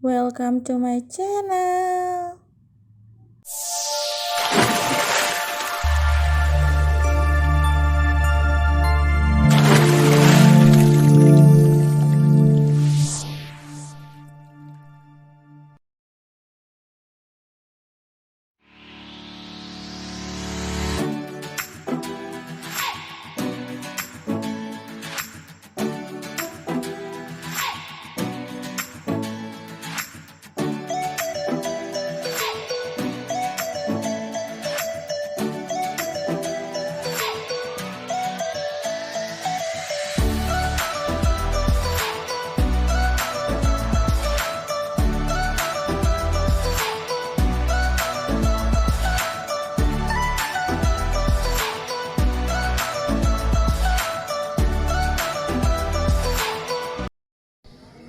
Welcome to my channel.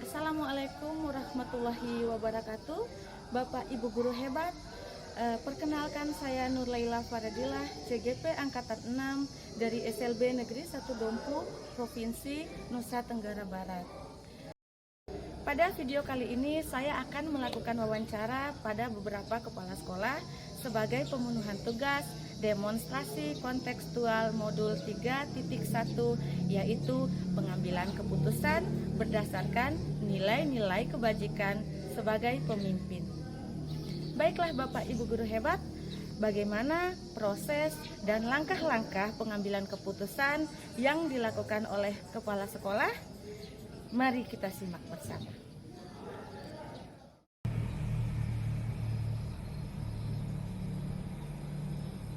Assalamualaikum warahmatullahi wabarakatuh. Bapak Ibu guru hebat, perkenalkan saya Nurlaila Faradillah, CGP Angkatan 6 dari SLB Negeri 1 Dompu, Provinsi Nusa Tenggara Barat. Pada video kali ini saya akan melakukan wawancara pada beberapa kepala sekolah sebagai pemenuhan tugas demonstrasi kontekstual modul 3.1, yaitu pengambilan keputusan berdasarkan nilai-nilai kebajikan sebagai pemimpin. Baiklah Bapak Ibu guru hebat, bagaimana proses dan langkah-langkah pengambilan keputusan yang dilakukan oleh kepala sekolah? Mari kita simak bersama.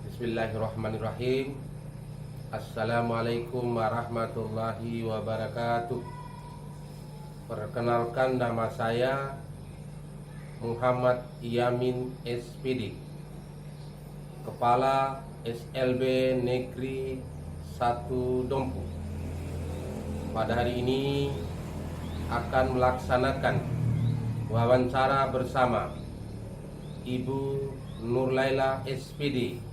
Bismillahirrahmanirrahim. Assalamualaikum warahmatullahi wabarakatuh. Perkenalkan, nama saya Muhammad Yamin SPD, Kepala SLB Negeri 1 Dompu. Pada hari ini akan melaksanakan wawancara bersama Ibu Nurlaila SPD,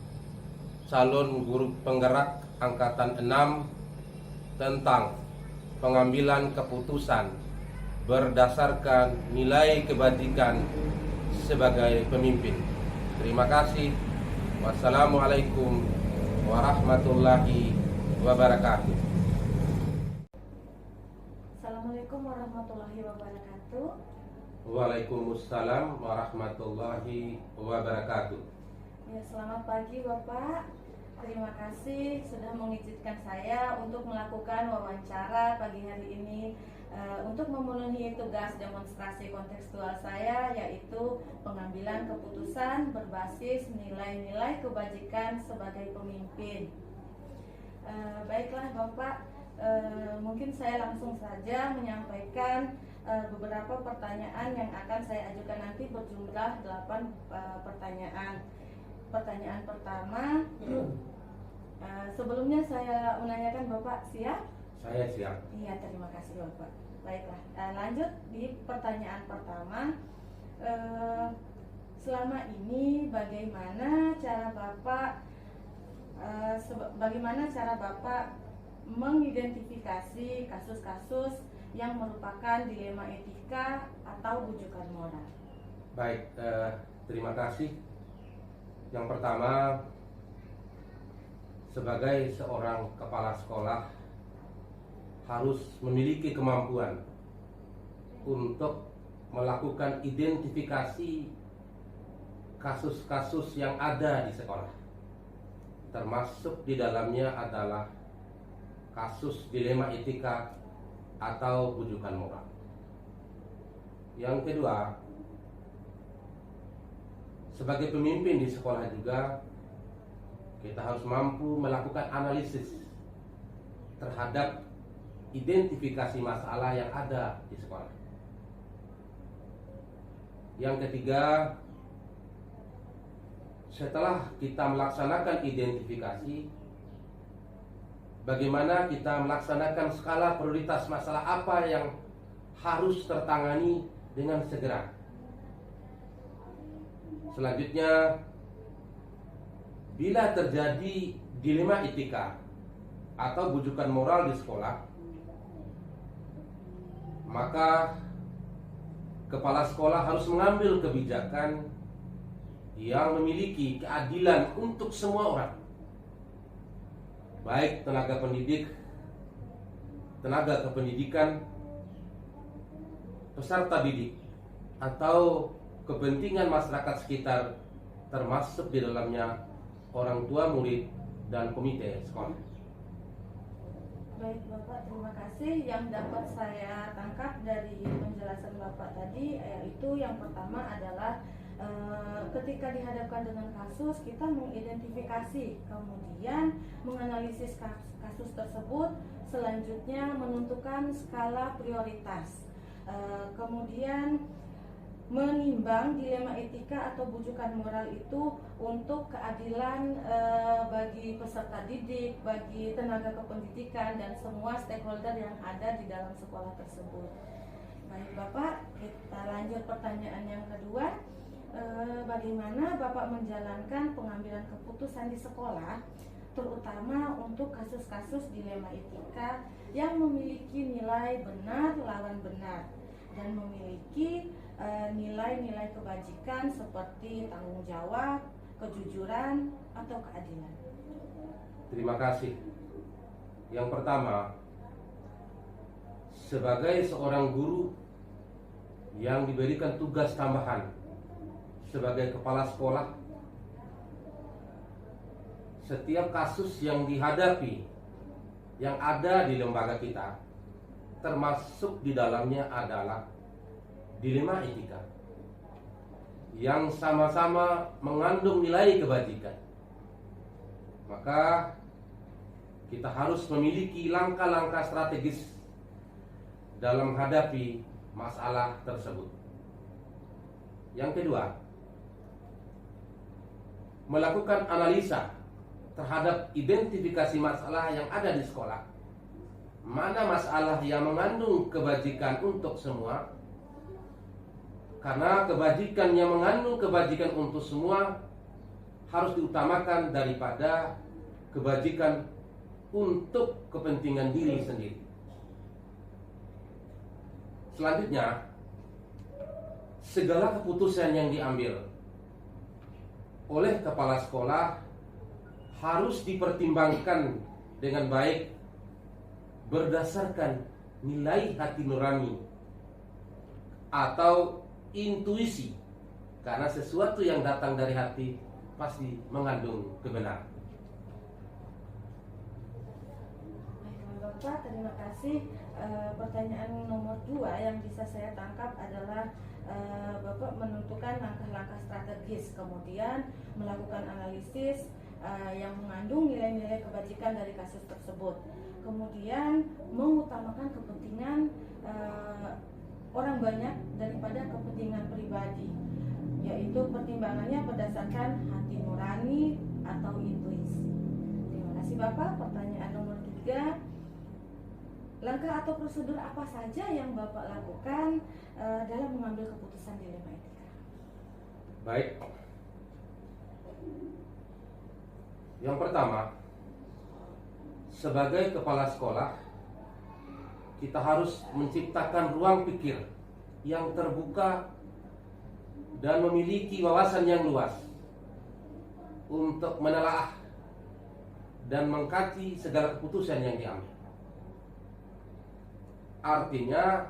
calon guru penggerak Angkatan 6, tentang pengambilan keputusan berdasarkan nilai kebajikan sebagai pemimpin. Terima kasih. Wassalamualaikum warahmatullahi wabarakatuh. Assalamualaikum warahmatullahi wabarakatuh. Waalaikumsalam warahmatullahi wabarakatuh. Ya, selamat pagi Bapak. Terima kasih sudah mengizinkan saya untuk melakukan wawancara pagi hari ini untuk memenuhi tugas demonstrasi kontekstual saya, yaitu pengambilan keputusan berbasis nilai-nilai kebajikan sebagai pemimpin. Baiklah Bapak, mungkin saya langsung saja menyampaikan beberapa pertanyaan yang akan saya ajukan nanti, berjumlah 8 pertanyaan. Pertanyaan pertama, sebelumnya saya menanyakan Bapak siap? Saya siap. Iya, terima kasih Bapak. Baiklah, lanjut di pertanyaan pertama. Selama ini bagaimana cara Bapak mengidentifikasi kasus-kasus yang merupakan dilema etika atau bujukan moral? Baik, terima kasih. Yang pertama, sebagai seorang kepala sekolah harus memiliki kemampuan untuk melakukan identifikasi kasus-kasus yang ada di sekolah. Termasuk di dalamnya adalah kasus dilema etika atau bujukan moral. Yang kedua, sebagai pemimpin di sekolah juga kita harus mampu melakukan analisis terhadap identifikasi masalah yang ada di sekolah. Yang ketiga, setelah kita melaksanakan identifikasi, bagaimana kita melaksanakan skala prioritas masalah apa yang harus tertangani dengan segera. Selanjutnya, bila terjadi dilema etika atau bujukan moral di sekolah, maka kepala sekolah harus mengambil kebijakan yang memiliki keadilan untuk semua orang, baik tenaga pendidik, tenaga kependidikan, peserta didik, atau kepentingan masyarakat sekitar, termasuk di dalamnya orang tua murid dan komite sekolah. Baik Bapak, terima kasih. Yang dapat saya tangkap dari penjelasan Bapak tadi yaitu yang pertama adalah ketika dihadapkan dengan kasus, kita mengidentifikasi, kemudian menganalisis kasus tersebut, selanjutnya menentukan skala prioritas, kemudian menimbang dilema etika atau bujukan moral itu untuk keadilan bagi peserta didik, bagi tenaga kependidikan, dan semua stakeholder yang ada di dalam sekolah tersebut. Baik Bapak, kita lanjut pertanyaan yang kedua. Bagaimana Bapak menjalankan pengambilan keputusan di sekolah, terutama untuk kasus-kasus dilema etika yang memiliki nilai benar lawan benar dan memiliki nilai-nilai kebajikan seperti tanggung jawab, kejujuran, atau keadilan? Terima kasih. Yang pertama, sebagai seorang guru yang diberikan tugas tambahan sebagai kepala sekolah, setiap kasus yang dihadapi yang ada di lembaga kita, termasuk di dalamnya adalah dilema etika yang sama-sama mengandung nilai kebajikan. Maka kita harus memiliki langkah-langkah strategis dalam menghadapi masalah tersebut. Yang kedua, melakukan analisa terhadap identifikasi masalah yang ada di sekolah. Mana masalah yang mengandung kebajikan untuk semua? Karena kebajikan yang mengandung kebajikan untuk semua harus diutamakan daripada kebajikan untuk kepentingan diri sendiri. Selanjutnya, segala keputusan yang diambil oleh kepala sekolah harus dipertimbangkan dengan baik berdasarkan nilai hati nurani atau intuisi, karena sesuatu yang datang dari hati pasti mengandung kebenaran. Baik Bapak, terima kasih. Pertanyaan nomor 2 yang bisa saya tangkap adalah Bapak menentukan langkah-langkah strategis, kemudian melakukan analisis yang mengandung nilai-nilai kebajikan dari kasus tersebut, kemudian mengutamakan kepentingan orang banyak daripada kepentingan pribadi, yaitu pertimbangannya berdasarkan hati nurani atau intuisi. Terima kasih Bapak. Pertanyaan nomor 3, langkah atau prosedur apa saja yang Bapak lakukan dalam mengambil keputusan dilema etika? Baik. Yang pertama, sebagai kepala sekolah, kita harus menciptakan ruang pikir yang terbuka dan memiliki wawasan yang luas untuk menelaah dan mengkaji segala keputusan yang diambil. Artinya,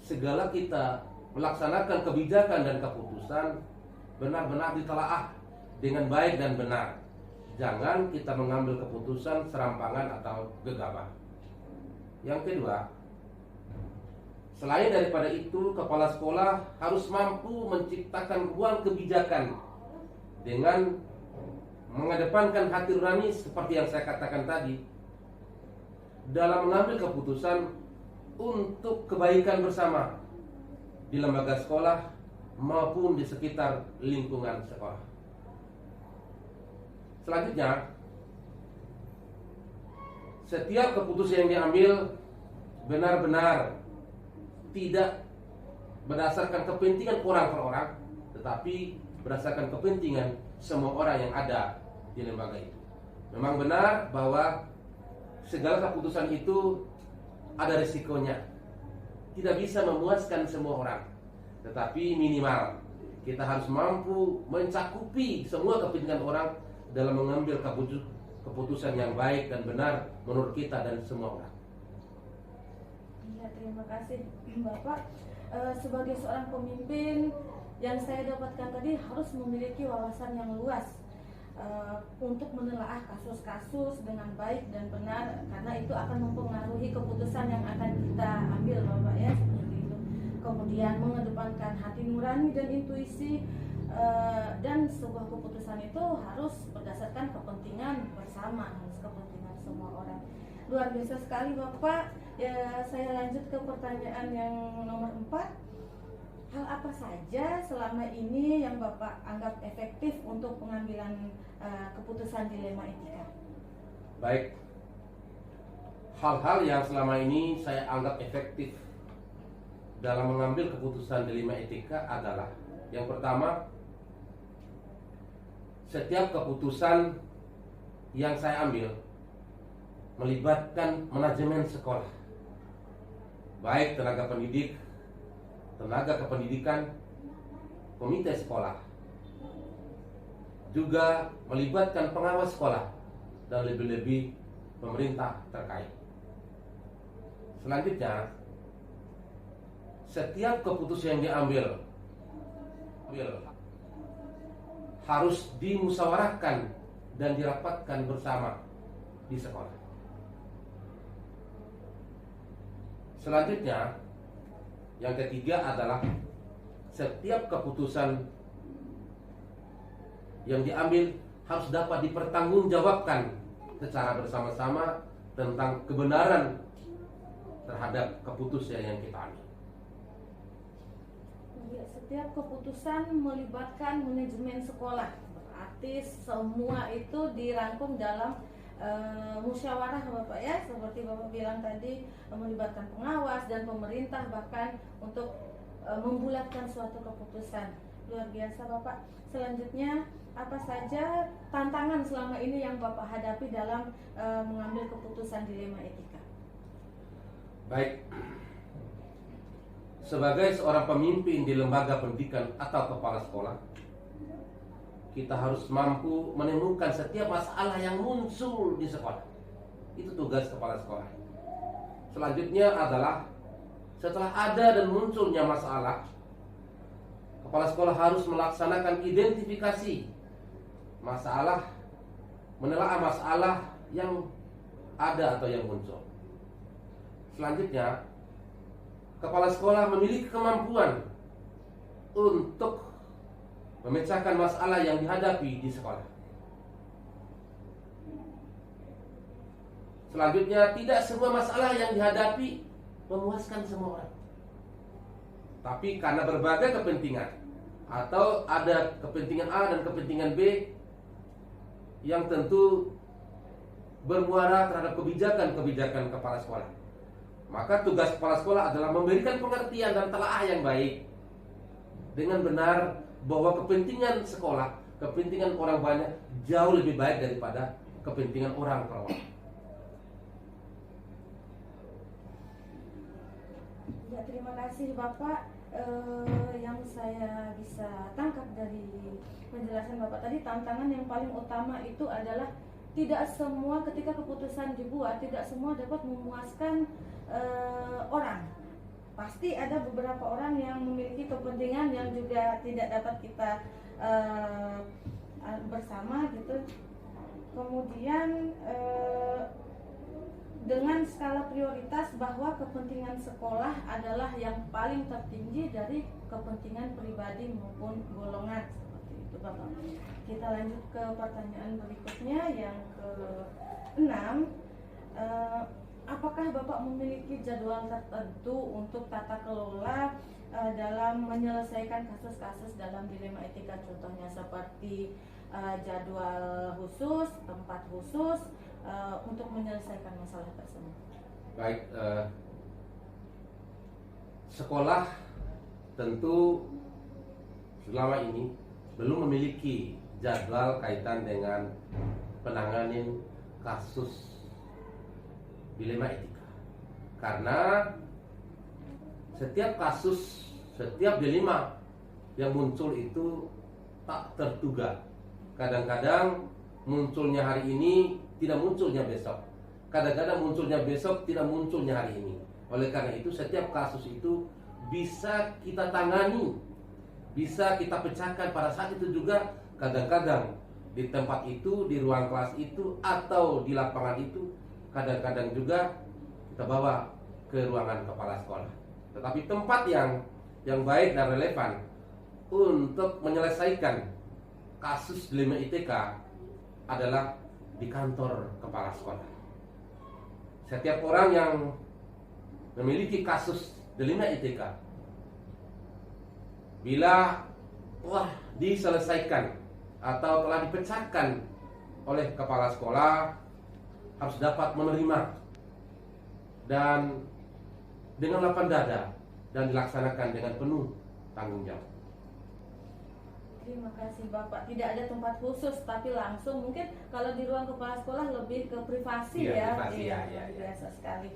segala kita melaksanakan kebijakan dan keputusan benar-benar ditelaah dengan baik dan benar. Jangan kita mengambil keputusan serampangan atau gegabah. Yang kedua, selain daripada itu, kepala sekolah harus mampu menciptakan ruang kebijakan dengan mengedepankan hati nurani seperti yang saya katakan tadi, dalam mengambil keputusan untuk kebaikan bersama di lembaga sekolah maupun di sekitar lingkungan sekolah. Selanjutnya, setiap keputusan yang diambil benar-benar tidak berdasarkan kepentingan orang per orang, tetapi berdasarkan kepentingan semua orang yang ada di lembaga itu. Memang benar bahwa segala keputusan itu ada risikonya, tidak bisa memuaskan semua orang. tetapi minimal kita harus mampu mencakupi semua kepentingan orang dalam mengambil keputusan yang baik dan benar menurut kita dan semua orang. Iya, terima kasih Bapak. Sebagai seorang pemimpin, yang saya dapatkan tadi harus memiliki wawasan yang luas untuk menelaah kasus-kasus dengan baik dan benar, karena itu akan mempengaruhi keputusan yang akan kita ambil, Bapak, ya, seperti itu. Kemudian mengedepankan hati nurani dan intuisi, dan sebuah keputusan itu harus berdasarkan kepentingan bersama, harus kepentingan semua orang. Luar biasa sekali Bapak. Ya, saya lanjut ke pertanyaan yang nomor 4. Hal apa saja selama ini yang Bapak anggap efektif untuk pengambilan keputusan dilema etika? Baik, hal-hal yang selama ini saya anggap efektif dalam mengambil keputusan dilema etika adalah: yang pertama, setiap keputusan yang saya ambil melibatkan manajemen sekolah, baik tenaga pendidik, tenaga kependidikan, komite sekolah, juga melibatkan pengawas sekolah, dan lebih-lebih pemerintah terkait. Selanjutnya, setiap keputusan yang diambil harus dimusyawarahkan dan dirapatkan bersama di sekolah. Selanjutnya, yang ketiga adalah setiap keputusan yang diambil harus dapat dipertanggungjawabkan secara bersama-sama tentang kebenaran terhadap keputusan yang kita ambil. Ya, setiap keputusan melibatkan manajemen sekolah, berarti semua itu dirangkum dalam musyawarah, Bapak, ya, seperti Bapak bilang tadi, melibatkan pengawas dan pemerintah bahkan untuk membulatkan suatu keputusan. Luar biasa Bapak. Selanjutnya, apa saja tantangan selama ini yang Bapak hadapi dalam mengambil keputusan dilema etika? Baik, sebagai seorang pemimpin di lembaga pendidikan atau kepala sekolah, kita harus mampu menemukan setiap masalah yang muncul di sekolah. Itu tugas kepala sekolah. Selanjutnya adalah setelah ada dan munculnya masalah, kepala sekolah harus melaksanakan identifikasi masalah, menelaah masalah yang ada atau yang muncul. Selanjutnya, kepala sekolah memiliki kemampuan untuk memecahkan masalah yang dihadapi di sekolah. Selanjutnya, tidak semua masalah yang dihadapi memuaskan semua orang. Tapi karena berbagai kepentingan, atau ada kepentingan A dan kepentingan B yang tentu bermuara terhadap kebijakan-kebijakan kepala sekolah, maka tugas kepala sekolah adalah memberikan pengertian dan telaah yang baik dengan benar bahwa kepentingan sekolah, kepentingan orang banyak jauh lebih baik daripada kepentingan orang per orang. Ya, terima kasih Bapak. Yang saya bisa tangkap dari penjelasan Bapak tadi, tantangan yang paling utama itu adalah tidak semua ketika keputusan dibuat, tidak semua dapat memuaskan orang. Pasti ada beberapa orang yang memiliki kepentingan yang juga tidak dapat kita bersama gitu. Kemudian dengan skala prioritas bahwa kepentingan sekolah adalah yang paling tertinggi dari kepentingan pribadi maupun golongan, seperti itu Bapak. Kita lanjut ke pertanyaan berikutnya yang ke-6. Apakah Bapak memiliki jadwal tertentu untuk tata kelola dalam menyelesaikan kasus-kasus dalam dilema etika, contohnya seperti jadwal khusus, tempat khusus untuk menyelesaikan masalah tersebut? Baik, sekolah tentu selama ini belum memiliki jadwal kaitan dengan penanganan kasus dilema etika, karena setiap kasus setiap dilema yang muncul itu tak terduga. Kadang-kadang munculnya hari ini tidak munculnya besok. Kadang-kadang munculnya besok tidak munculnya hari ini. Oleh karena itu setiap kasus itu bisa kita tangani, bisa kita pecahkan pada saat itu juga. Kadang-kadang di tempat itu, di ruang kelas itu, atau di lapangan itu, kadang-kadang juga kita bawa ke ruangan kepala sekolah. Tetapi tempat yang baik dan relevan untuk menyelesaikan kasus dilema ITK adalah di kantor kepala sekolah. Setiap orang yang memiliki kasus dilema ITK, bila telah diselesaikan atau telah dipecahkan oleh kepala sekolah, harus dapat menerima dan dengan lapang dada dan dilaksanakan dengan penuh tanggung jawab. Terima kasih Bapak. Tidak ada tempat khusus, tapi langsung mungkin kalau di ruang kepala sekolah lebih ke privasi ya. Privasi, ya. Biasa sekali.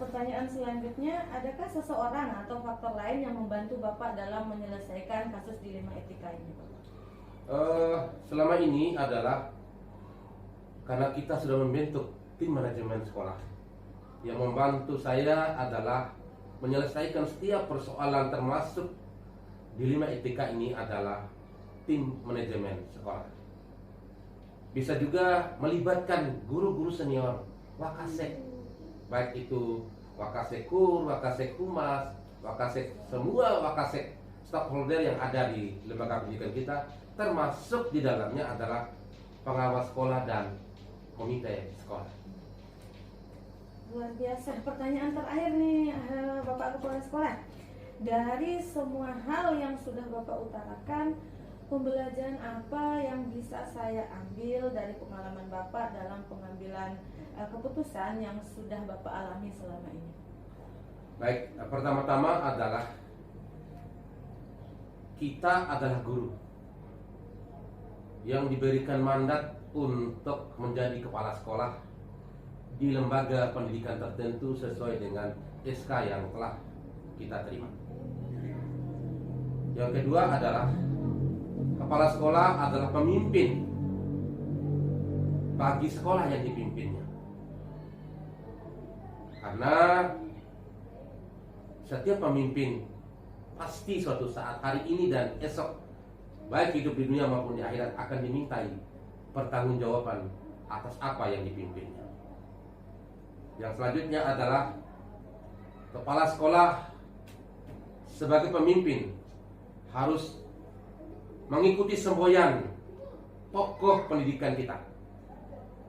Pertanyaan selanjutnya, adakah seseorang atau faktor lain yang membantu Bapak dalam menyelesaikan kasus dilema etika ini, Bapak? Selama ini adalah karena kita sudah membentuk tim manajemen sekolah. Yang membantu saya adalah menyelesaikan setiap persoalan termasuk dilema etika ini adalah tim manajemen sekolah. Bisa juga melibatkan guru-guru senior, wakasek, baik itu wakasekur, wakasek humas, wakasek, semua wakasek stakeholder yang ada di lembaga pendidikan kita, termasuk di dalamnya adalah pengawas sekolah dan komite sekolah. Luar biasa. Pertanyaan terakhir nih, Bapak Kepala Sekolah. Dari semua hal yang sudah Bapak utarakan, pembelajaran apa yang bisa saya ambil dari pengalaman Bapak dalam pengambilan keputusan yang sudah Bapak alami selama ini? Baik, pertama-tama adalah kita adalah guru yang diberikan mandat untuk menjadi kepala sekolah di lembaga pendidikan tertentu sesuai dengan SK yang telah kita terima. Yang kedua adalah kepala sekolah adalah pemimpin bagi sekolah yang dipimpinnya. Karena setiap pemimpin pasti suatu saat hari ini dan esok, baik hidup di dunia maupun di akhirat, akan dimintai pertanggungjawaban atas apa yang dipimpinnya. Yang selanjutnya adalah kepala sekolah sebagai pemimpin harus mengikuti semboyan tokoh pendidikan kita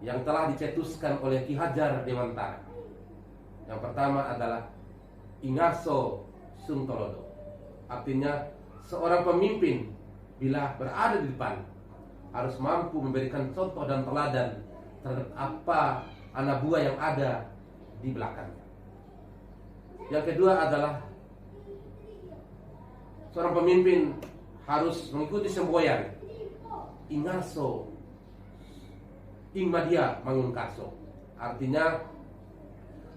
yang telah dicetuskan oleh Ki Hajar Dewantara. Yang pertama adalah Ingarso Suntolodo. Artinya seorang pemimpin bila berada di depan harus mampu memberikan contoh dan teladan terhadap apa anak buah yang ada di belakangnya. Yang kedua adalah seorang pemimpin harus mengikuti semboyan Ingarso Ingmadia Mangunkarso. Artinya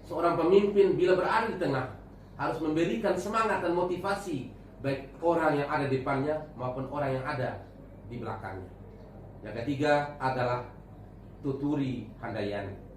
seorang pemimpin bila berada di tengah harus memberikan semangat dan motivasi baik orang yang ada di depannya maupun orang yang ada di belakangnya. Yang ketiga adalah Tuturi Handayani.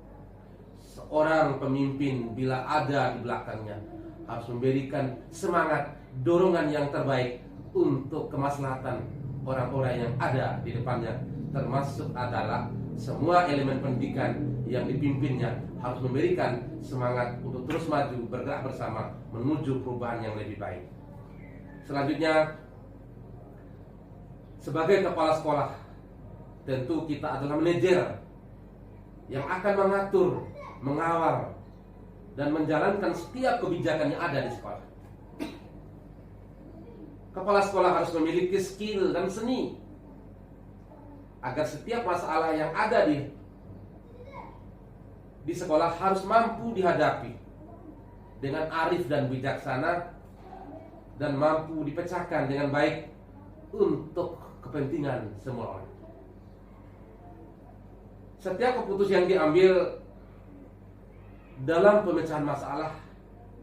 Seorang pemimpin bila ada di belakangnya harus memberikan semangat, dorongan yang terbaik untuk kemaslahatan orang-orang yang ada di depannya, termasuk adalah semua elemen pendidikan yang dipimpinnya harus memberikan semangat untuk terus maju, bergerak bersama menuju perubahan yang lebih baik. Selanjutnya, sebagai kepala sekolah, tentu kita adalah manajer yang akan mengatur, mengawal, dan menjalankan setiap kebijakan yang ada di sekolah. Kepala sekolah harus memiliki skill dan seni agar setiap masalah yang ada di sekolah harus mampu dihadapi dengan arif dan bijaksana dan mampu dipecahkan dengan baik untuk kepentingan semua orang. Setiap keputusan yang diambil dalam pemecahan masalah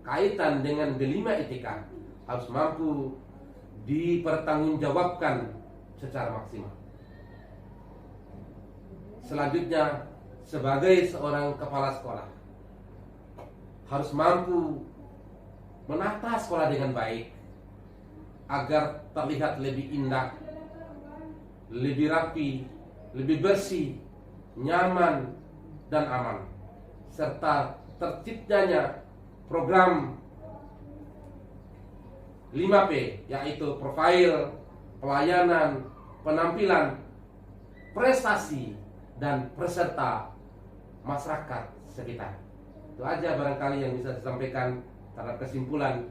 kaitan dengan dilema etika harus mampu dipertanggungjawabkan secara maksimal. Selanjutnya, sebagai seorang kepala sekolah harus mampu menata sekolah dengan baik agar terlihat lebih indah, lebih rapi, lebih bersih, nyaman, dan aman, serta terciptanya program 5P, yaitu profil, pelayanan, penampilan, prestasi, dan peserta masyarakat sekitar. Itu aja barangkali yang bisa disampaikan terhadap kesimpulan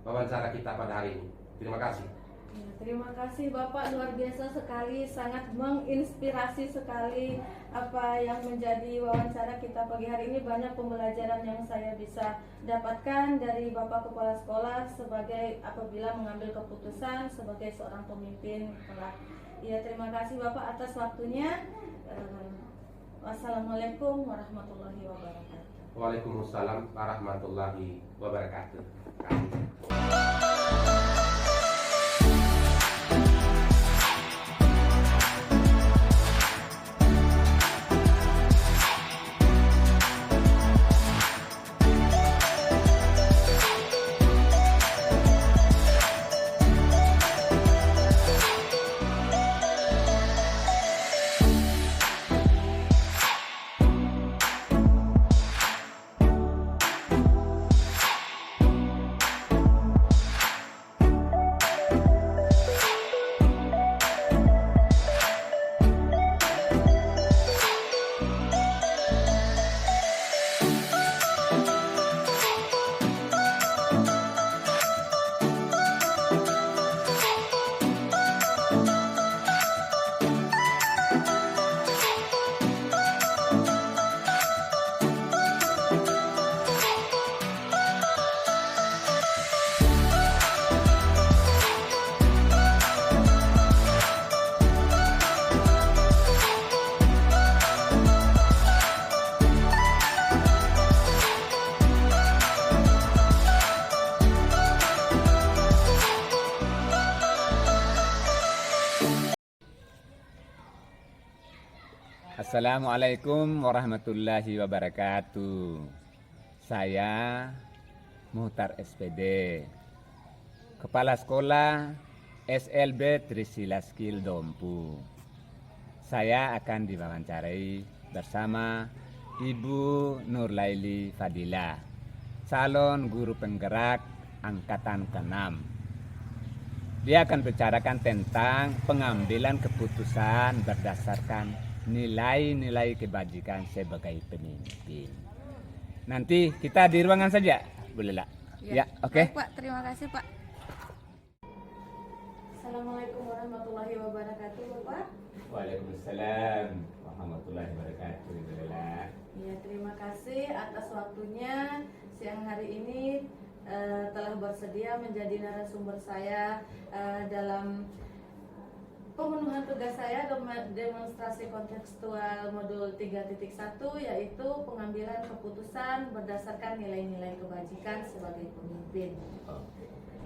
wawancara kita pada hari ini. Terima kasih. Ya, terima kasih Bapak, luar biasa sekali, sangat menginspirasi sekali apa yang menjadi wawancara kita pagi hari ini. Banyak pembelajaran yang saya bisa dapatkan dari Bapak Kepala Sekolah sebagai apabila mengambil keputusan sebagai seorang pemimpin kelak. Ya, terima kasih Bapak atas waktunya. Wassalamualaikum warahmatullahi wabarakatuh. Waalaikumsalam warahmatullahi wabarakatuh. Assalamualaikum warahmatullahi wabarakatuh. Saya Muhtar SPD, Kepala Sekolah SLB Trisila Skill Dompu. Saya akan diwawancarai bersama Ibu Nurlaili Fadilah, calon guru penggerak angkatan ke-6. Dia akan bicarakan tentang pengambilan keputusan berdasarkan nilai-nilai kebajikan sebagai pemimpin. Nanti kita di ruangan saja, boleh lah? Ya, oke. Baik, Pak, terima kasih Pak. Assalamualaikum warahmatullahi wabarakatuh, Bapak. Waalaikumsalam warahmatullahi wabarakatuh. Bolehlah. Ya, terima kasih atas waktunya siang hari ini telah bersedia menjadi narasumber saya dalam pemenuhan tugas saya demonstrasi kontekstual modul 3.1, yaitu pengambilan keputusan berdasarkan nilai-nilai kebajikan sebagai pemimpin.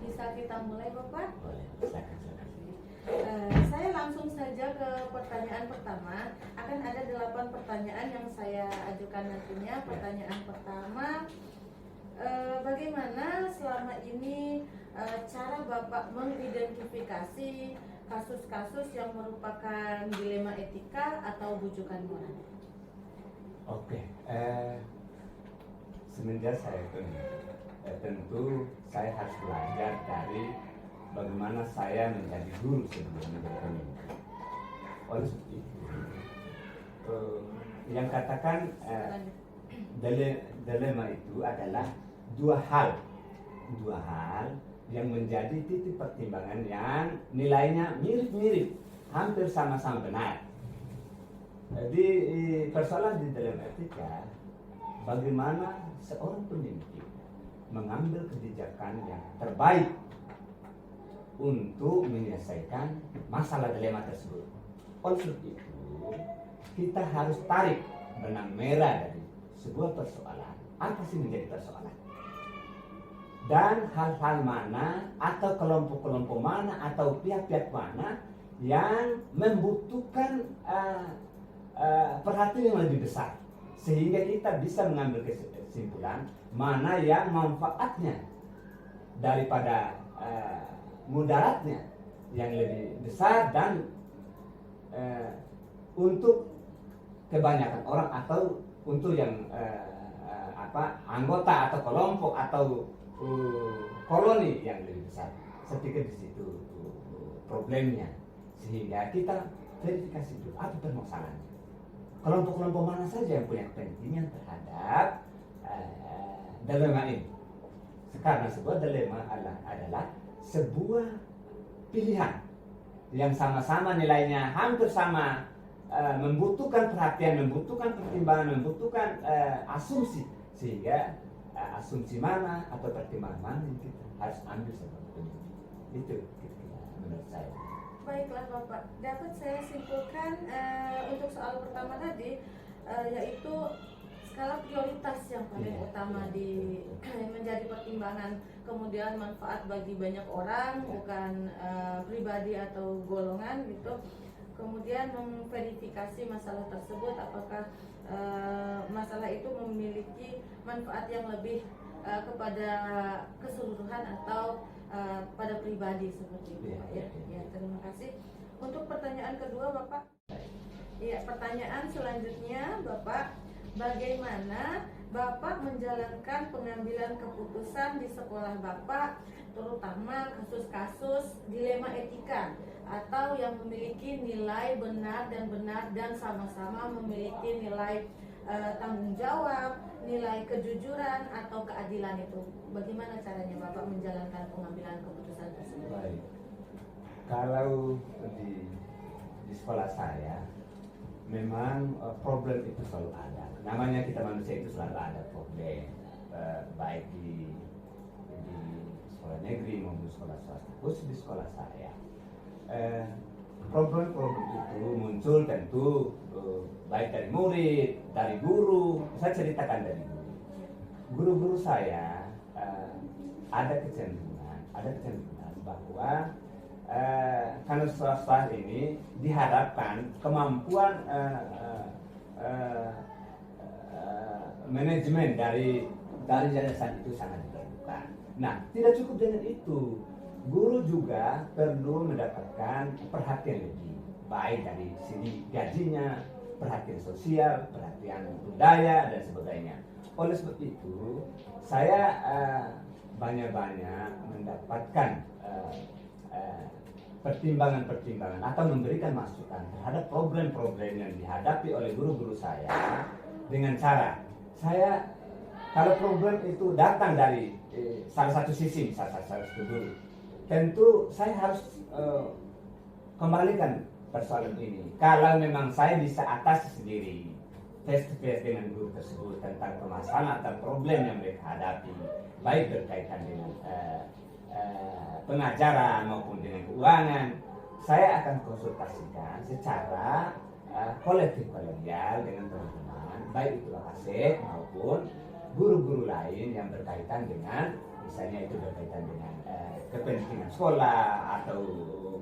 Bisa kita mulai, Bapak? Boleh, silakan. Saya langsung saja ke pertanyaan pertama. Akan ada 8 pertanyaan yang saya ajukan nantinya. Pertanyaan pertama, bagaimana selama ini cara Bapak mengidentifikasi kasus-kasus yang merupakan dilema etika atau bujukan moral? Oke, semenjak saya tentu saya harus belajar dari bagaimana saya menjadi guru sebelum menjadi pemimpin. Oleh sebab itu, yang katakan dilema itu adalah dua hal yang menjadi titik pertimbangan yang nilainya mirip-mirip, hampir sama-sama benar. Di persoalan di dalam etika, bagaimana seorang pemimpin mengambil kebijakan yang terbaik untuk menyelesaikan masalah dilema tersebut. Oleh sebab itu, kita harus tarik benang merah dari sebuah persoalan. Apa sih menjadi persoalan? dan hal-hal mana atau kelompok-kelompok mana atau pihak-pihak mana yang membutuhkan perhatian yang lebih besar, sehingga kita bisa mengambil kesimpulan mana yang manfaatnya daripada mudaratnya yang lebih besar dan untuk kebanyakan orang atau untuk yang anggota atau kelompok atau koloni yang lebih besar. Saya pikir di situ problemnya, sehingga kita verifikasi dulu apa permasalahannya. Kelompok-kelompok mana saja yang punya kepentingan terhadap dilema ini. Karena sebuah dilema adalah sebuah pilihan yang sama-sama nilainya hampir sama, membutuhkan perhatian, membutuhkan pertimbangan, membutuhkan asumsi, sehingga asumsi mana atau pertimbangan mana yang kita harus ambil sebagai pemimpin. Itu kira-kira menurut saya. Baiklah Bapak, dapat saya simpulkan untuk soal pertama tadi, yaitu skala prioritas yang paling utama menjadi pertimbangan, kemudian manfaat bagi banyak orang, bukan pribadi atau golongan gitu. Kemudian memverifikasi masalah tersebut, apakah masalah itu memiliki manfaat yang lebih kepada keseluruhan atau pada pribadi seperti itu, Pak ya. Ya, terima kasih. Untuk pertanyaan kedua Bapak, ya, pertanyaan selanjutnya Bapak, bagaimana Bapak menjalankan pengambilan keputusan di sekolah Bapak, terutama kasus-kasus dilema etika atau yang memiliki nilai benar dan sama-sama memiliki nilai tanggung jawab, nilai kejujuran atau keadilan itu. Bagaimana caranya Bapak menjalankan pengambilan keputusan tersebut? Baik. Kalau di sekolah saya memang problem itu selalu ada. Namanya kita manusia itu selalu ada problem, baik di sekolah negeri maupun sekolah swasta. Khusus di sekolah saya, problem-problem itu muncul tentu baik dari murid, dari guru. Saya ceritakan dari guru. Guru-guru saya ada kecenderungan bahwa karena swasta ini diharapkan kemampuan manajemen dari yayasan itu sangat diperlukan. Nah, tidak cukup dengan itu. Guru juga perlu mendapatkan perhatian lebih baik dari segi gajinya, perhatian sosial, perhatian budaya dan sebagainya. Oleh sebab itu, saya banyak-banyak mendapatkan pertimbangan-pertimbangan atau memberikan masukan terhadap problem-problem yang dihadapi oleh guru-guru saya dengan cara saya, kalau problem itu datang dari salah satu sisi, salah satu guru, tentu saya harus kembalikan persoalan ini. Kalau memang saya bisa atasi sendiri face to face dengan guru tersebut tentang permasalahan atau problem yang mereka hadapi, baik berkaitan dengan pengajaran maupun dengan keuangan, saya akan konsultasikan secara kolektif kolegial dengan teman-teman, baik itu Wakasek maupun guru-guru lain yang berkaitan dengan, misalnya itu berkaitan dengan kepentingan sekolah atau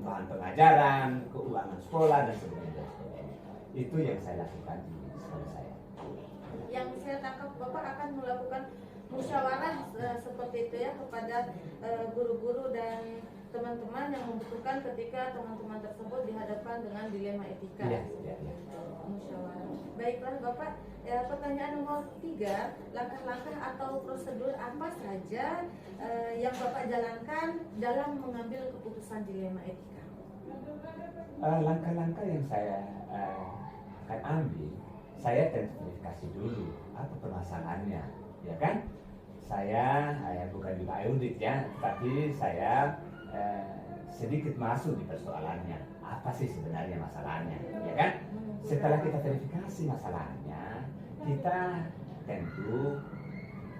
bahan pengajaran, keuangan sekolah dan sebagainya. Itu yang saya lakukan di sekolah saya. Yang saya tangkap Bapak akan melakukan musyawarah seperti itu ya kepada guru-guru dan teman-teman yang membutuhkan ketika teman-teman tersebut dihadapkan dengan dilema etika. Ya. Musyawarah. Baiklah Bapak, pertanyaan nomor 3, langkah-langkah atau prosedur apa saja yang Bapak jalankan dalam mengambil keputusan dilema etika? Langkah-langkah yang saya akan ambil, saya verifikasi dulu apa permasalahannya, ya kan? Saya bukan juga audit ya, tapi saya sedikit masuk di persoalannya. Apa sih sebenarnya masalahnya, ya kan? Setelah kita verifikasi masalahnya, kita tentu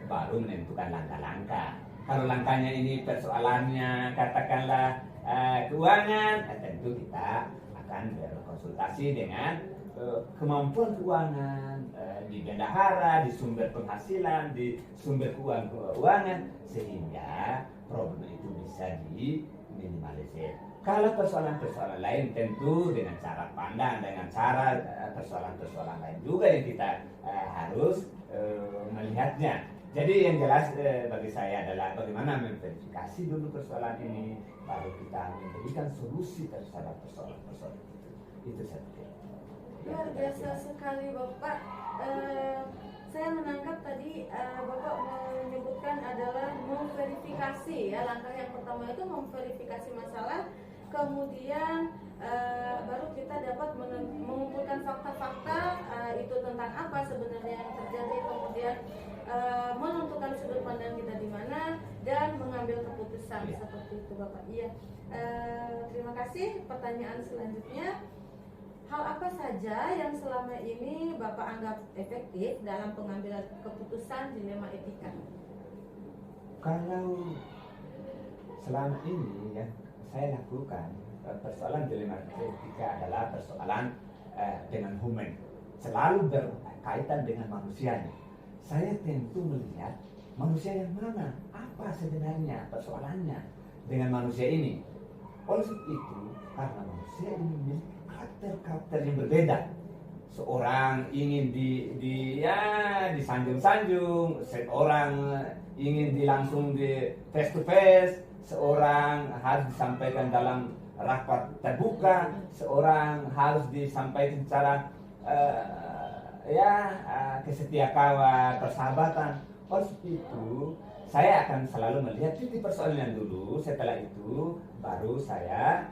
baru menentukan langkah-langkah. Kalau langkahnya ini persoalannya katakanlah keuangan, tentu kita akan berkonsultasi dengan kemampuan keuangan di bendahara, di sumber penghasilan, di sumber keuangan, sehingga problem itu bisa diminimalisir. Kalau persoalan-persoalan lain tentu dengan cara pandang, dengan cara persoalan-persoalan lain juga yang kita harus melihatnya. Jadi yang jelas bagi saya adalah bagaimana memverifikasi dulu persoalan ini, baru kita memberikan solusi terhadap persoalan-persoalan itu. Itu saya pikir. Luar biasa sekali Bapak. Saya menangkap tadi Bapak menyebutkan adalah memverifikasi ya. Langkah yang pertama itu memverifikasi masalah, kemudian baru kita dapat mengumpulkan fakta-fakta itu tentang apa sebenarnya yang terjadi, kemudian menentukan sudut pandang kita di mana dan mengambil keputusan seperti itu Bapak. Iya. Terima kasih. Pertanyaan selanjutnya, hal apa saja yang selama ini Bapak anggap efektif dalam pengambilan keputusan dilema etika? Kalau selama ini yang saya lakukan, persoalan dilema etika adalah persoalan dengan human, selalu berkaitan dengan manusianya. Saya tentu melihat manusia yang mana, apa sebenarnya persoalannya dengan manusia ini. Oleh sebab itu, karena manusia ini memiliki karakter yang berbeda. Seorang ingin disanjung-sanjung, seorang ingin langsung di face to face, seorang harus disampaikan dalam rapat terbuka, seorang harus disampaikan secara kesetiakawan, persahabatan. Oleh itu, saya akan selalu melihat titik persoalannya dulu. Setelah itu, baru saya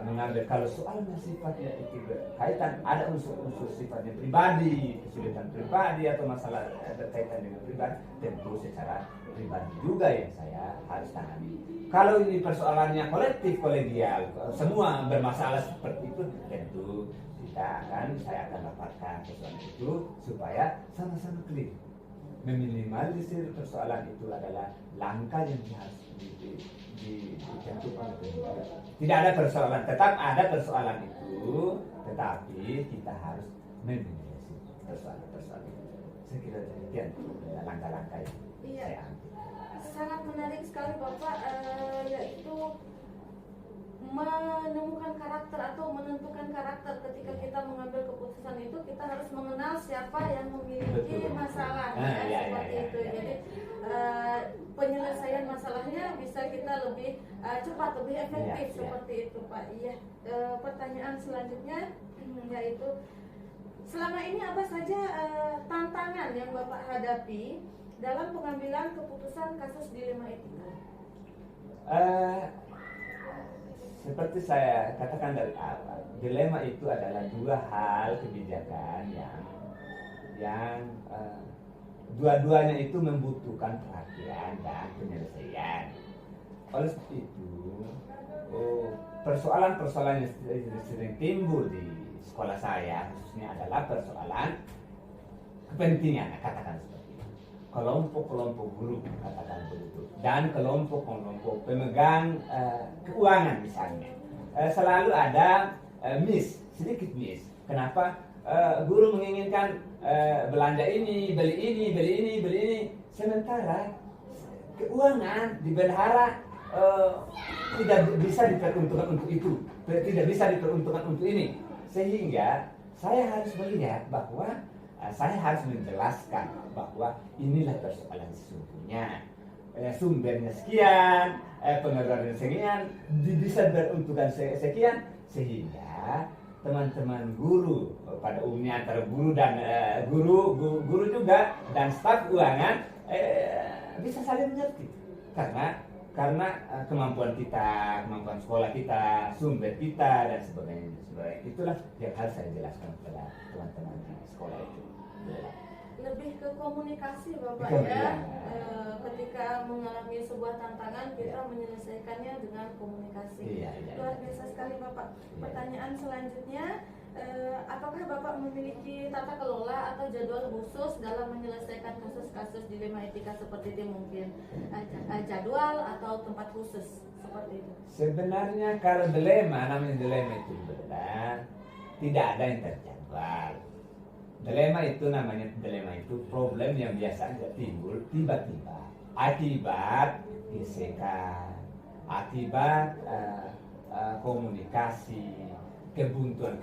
mengambil. Kalau soalnya sifatnya itu berkaitan, ada unsur-unsur sifatnya pribadi, kesulitan pribadi atau masalah berkaitan dengan pribadi, tentu secara pribadi juga yang saya harus tangani. Kalau ini persoalannya kolektif, kolegial, semua bermasalah seperti itu, tentu saya akan dapatkan persoalan itu supaya sama-sama clear. Meminimalisir persoalan itu adalah langkah yang harus ditentukan. Tidak ada persoalan, tetap ada persoalan itu, tetapi kita harus meminimalisir persoalan-persoalan itu. Saya kira demikian langkah-langkah yang saya ambil. Sangat menarik sekali Bapak, yaitu menemukan karakter atau menentukan karakter. Ketika kita mengambil keputusan itu, kita harus mengenal siapa yang memiliki masalah, seperti itu. Jadi penyelesaian masalahnya bisa kita lebih cepat, lebih efektif, seperti itu Pak. Iya. Pertanyaan selanjutnya yaitu, selama ini apa saja tantangan yang Bapak hadapi dalam pengambilan keputusan kasus dilema etika? Seperti saya katakan dari awal, dilema itu adalah dua hal kebijakan yang dua-duanya itu membutuhkan perhatian dan penyelesaian. Oleh sebab itu, persoalan-persoalan yang sering timbul di sekolah saya khususnya adalah persoalan kepentingan, katakan seperti itu. Kelompok-kelompok guru, katakan begitu, dan kelompok-kelompok pemegang keuangan misalnya. Selalu ada sedikit miss. Kenapa guru menginginkan belanja ini, beli ini, sementara keuangan di bendahara tidak bisa diperuntukkan untuk itu, tidak bisa diperuntukkan untuk ini. Sehingga saya harus melihat bahwa saya harus menjelaskan bahwa inilah persoalan sesungguhnya. Sumbernya sekian, pengeluarannya sekian, bisa beruntukkan sekian, sehingga teman-teman guru pada umumnya antara guru dan guru juga dan staf keuangan bisa saling mengerti karena kemampuan kita, kemampuan sekolah kita, sumber kita dan sebagainya. Itulah yang harus saya jelaskan kepada teman-teman sekolah itu. Lebih ke komunikasi Bapak ketika mengalami sebuah tantangan kita menyelesaikannya dengan komunikasi. Luar biasa sekali Bapak. Pertanyaan selanjutnya, apakah Bapak memiliki tata kelola atau jadwal khusus dalam menyelesaikan kasus-kasus dilema etika seperti itu, mungkin jadwal atau tempat khusus seperti itu? Sebenarnya kalau namanya dilema itu benar. tidak ada yang terjadwal. Dilema itu namanya dilema itu problem yang biasanya timbul tiba-tiba akibat gesekan, akibat komunikasi, kebuntuan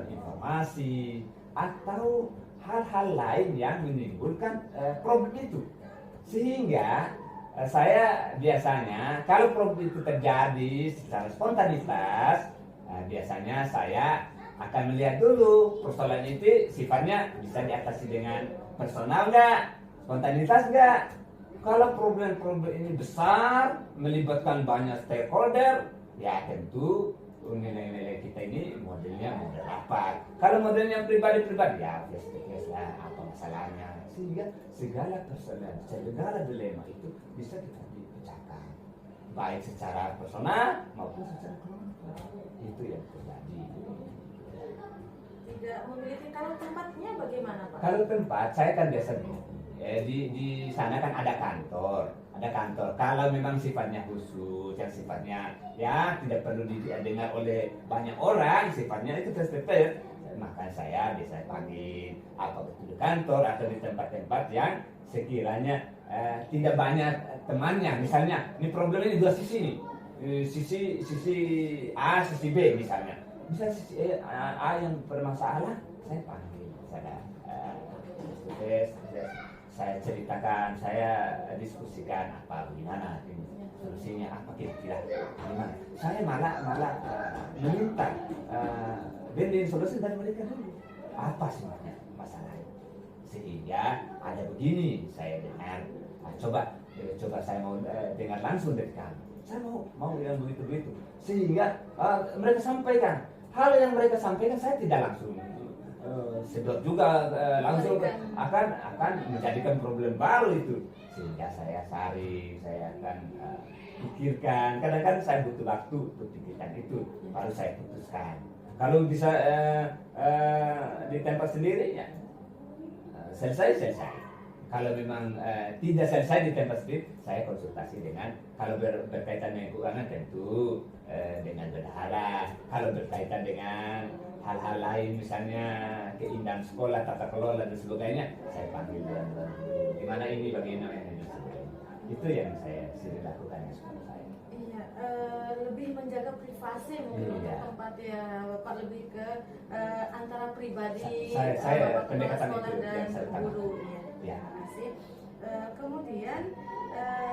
informasi, atau hal-hal lain yang menimbulkan problem itu. Sehingga saya biasanya kalau problem itu terjadi secara spontanitas, biasanya saya akan melihat dulu persoalan itu sifatnya bisa diatasi dengan personal nggak, spontanitas nggak. Kalau problem-problem ini besar, melibatkan banyak stakeholder, ya tentu nilai-nilai kita ini modelnya model apa. Kalau modelnya pribadi-pribadi, ya face-to-face lah, apa masalahnya. Sehingga segala persoalan, segala dilema itu bisa kita dipecahkan, baik secara personal maupun secara kelompok. Itu yang terjadi. Tidak memiliki, kalau tempatnya bagaimana Pak? Kalau tempat, saya kan biasa di sana kan ada kantor. Kalau memang sifatnya khusus, yang sifatnya ya tidak perlu didengar oleh banyak orang, sifatnya itu tertutup, maka saya bisa panggil apa betul di kantor atau di tempat-tempat yang sekiranya tidak banyak temannya. Misalnya, ini problemnya di dua sisi nih, sisi A, sisi B misalnya. Bisa sisi A yang bermasalah, saya panggil, saya ceritakan, saya diskusikan apa bagaimana ini solusinya, apa kira-kira gimana. Saya malah meminta bimbing solusi dari mereka dulu. Apa sebenarnya masalahnya? Sehingga ada begini saya dengar. Coba saya mau dengar langsung dari kamu. Saya mau yang begitu. Sehingga mereka sampaikan hal yang mereka sampaikan, saya tidak langsung sedot juga langsung akan menjadikan problem baru itu. Sehingga saya saring, saya akan pikirkan. Kadang-kadang saya butuh waktu untuk pikirkan itu, baru saya putuskan. Kalau bisa di tempat sendiri ya selesai. Kalau memang tidak selesai di tempat sendiri, saya konsultasi dengan, kalau berkaitan dengan keuangan tentu dengan bendahara. Kalau berkaitan dengan hal-hal lain, misalnya keindahan sekolah, tata kelola dan sebagainya, saya panggil gimana ini, bagaimana ini. Itu yang saya sering lakukan di sekolah saya. Iya, lebih menjaga privasi mungkin untuk tempat ya Bapak, lebih ke antara pribadi saya Bapak pendekatan sekolah itu dan yang saya guru. Ya. Terima kasih. Kemudian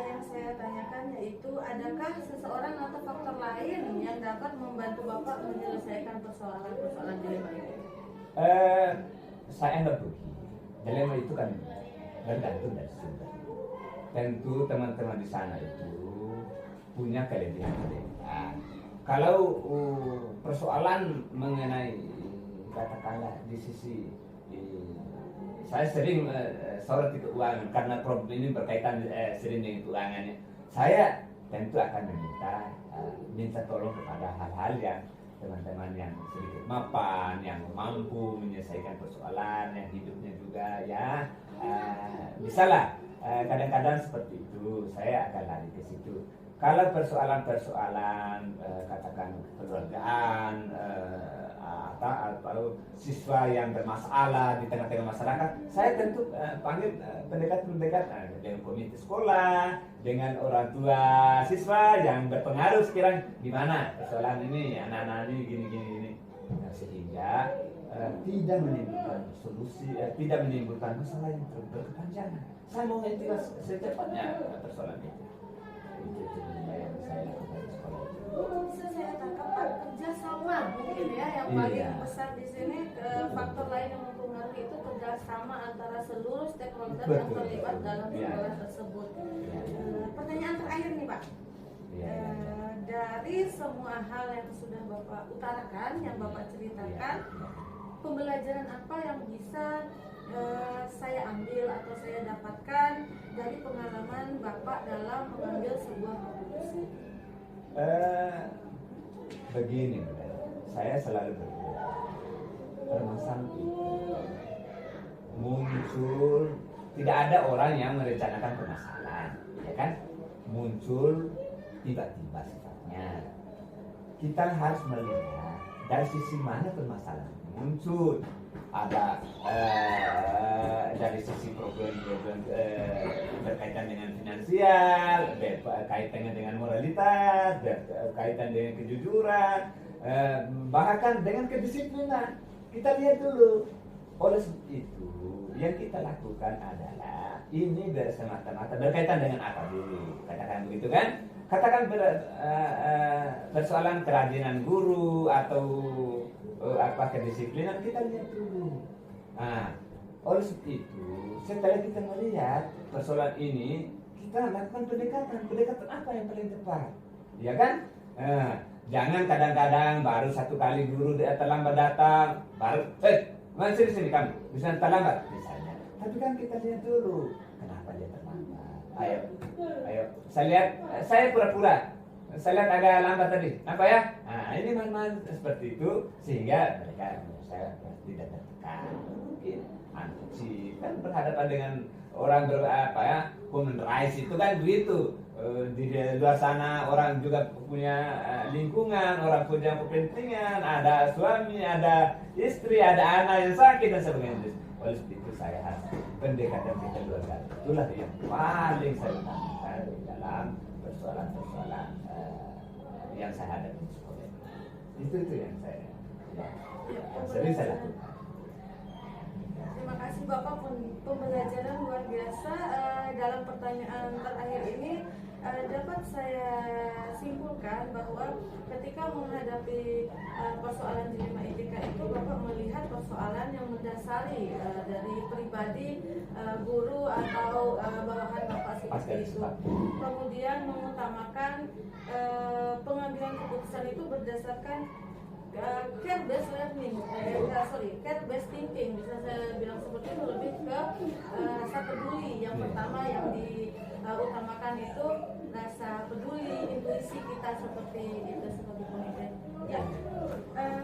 yang saya tanyakan yaitu, adakah seseorang atau faktor lain yang dapat membantu Bapak menyelesaikan persoalan dilema ini? Saya anggap begini, dilema itu kan bergantung dari sumber. Tentu teman-teman di sana itu punya kelebihan. Kalau persoalan mengenai katakanlah di sisi saya sering sorot di keuangan karena problem ini berkaitan sering dengan keuangannya. Saya tentu akan minta tolong kepada hal-hal yang teman-teman yang sedikit mapan, yang mampu menyelesaikan persoalan, yang hidupnya juga ya bisalah. Kadang-kadang seperti itu, saya akan lari ke situ. Kalau persoalan-persoalan katakan kekeluargaan atau siswa yang bermasalah di tengah-tengah masyarakat, saya tentu panggil pendekat-pendekat dengan komite sekolah, dengan orang tua siswa yang berpengaruh sekiranya gimana persoalan ini, anak-anak ini gini. Nah, sehingga tidak menimbulkan solusi, tidak menimbulkan masalah yang berkepanjangan. Saya mau menjelaskan secepatnya persoalan itu. Itu yang saya lakukan di sekolah. Bisa saya tangkap Pak, kerjasama mungkin ya yang paling besar di sini. Faktor lain yang mempengaruhi itu kerjasama antara seluruh stakeholder yang terlibat dalam sekolah tersebut. Pertanyaan terakhir nih Pak. Dari semua hal yang sudah Bapak utarakan, yang Bapak ceritakan, pembelajaran apa yang bisa saya ambil atau saya dapatkan dari pengalaman Bapak dalam mengambil sebuah keputusan? Begini, saya selalu berpikir permasalahan itu muncul, tidak ada orang yang merencanakan permasalahan, ya kan? Muncul tiba-tiba sifatnya. Kita harus melihat dari sisi mana permasalahan muncul. Ada dari sisi problem-problem berkaitan dengan finansial, berkaitan dengan moralitas, berkaitan dengan kejujuran, bahkan dengan kedisiplinan. Kita lihat dulu. Oleh sebab itu, yang kita lakukan adalah ini semata-mata berkaitan dengan apa dulu, katakan begitu kan? Katakan persoalan kerajinan guru atau apa kedisiplinan, kita lihat dulu. Nah, oleh sebab itu, setelah kita melihat persoalan ini, kita lakukan pendekatan apa yang paling tepat, ya kan? Jangan kadang-kadang baru satu kali guru terlambat datang, baru sini kamu bisa terlambat misalnya. Tapi kan kita lihat dulu kenapa dia terlambat. Ayo, saya pura-pura. Saya lihat agak lambat tadi. Apa ya? Nah, ini memang seperti itu sehingga mereka saya tidak tertekan. Mungkin antusi kan berhadapan dengan orang human rights itu kan begitu. Di luar sana orang juga punya lingkungan, orang punya kepentingan, ada suami, ada istri, ada anak yang sakit dan sebagainya. Oleh sebab itu saya harus pendekatan kekeluargaan itulah yang paling saya utamakan dalam persoalan-persoalan yang saya hadapi di sekolah. Itu yang sering saya lakukan. Terima kasih Bapak, pembelajaran luar biasa. Dalam pertanyaan terakhir ini dapat saya simpulkan bahwa ketika menghadapi persoalan dilema etika itu Bapak melihat persoalan yang mendasari dari pribadi guru atau bawahan Bapak seperti itu. Kemudian mengutamakan pengambilan keputusan itu berdasarkan care based learning, care based thinking, bisa saya bilang seperti itu, lebih ke rasa peduli. Yang pertama yang diutamakan itu rasa peduli, intuisi kita seperti itu, seperti pemimpin. Ya,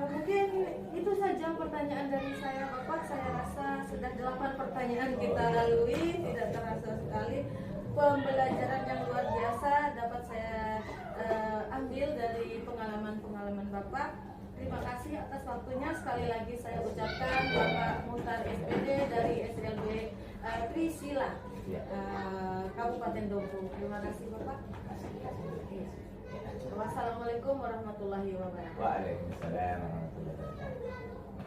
mungkin itu saja pertanyaan dari saya Bapak. Saya rasa sudah 8 pertanyaan kita lalui, tidak terasa sekali. Pembelajaran yang luar biasa dapat saya ambil dari pengalaman-pengalaman Bapak. Terima kasih atas waktunya. Sekali lagi saya ucapkan Bapak Muhtar SPD dari SLB Trisila, Kabupaten Dompu. Terima kasih Bapak. Wassalamualaikum warahmatullahi wabarakatuh. Waalaikumsalam warahmatullahi wabarakatuh.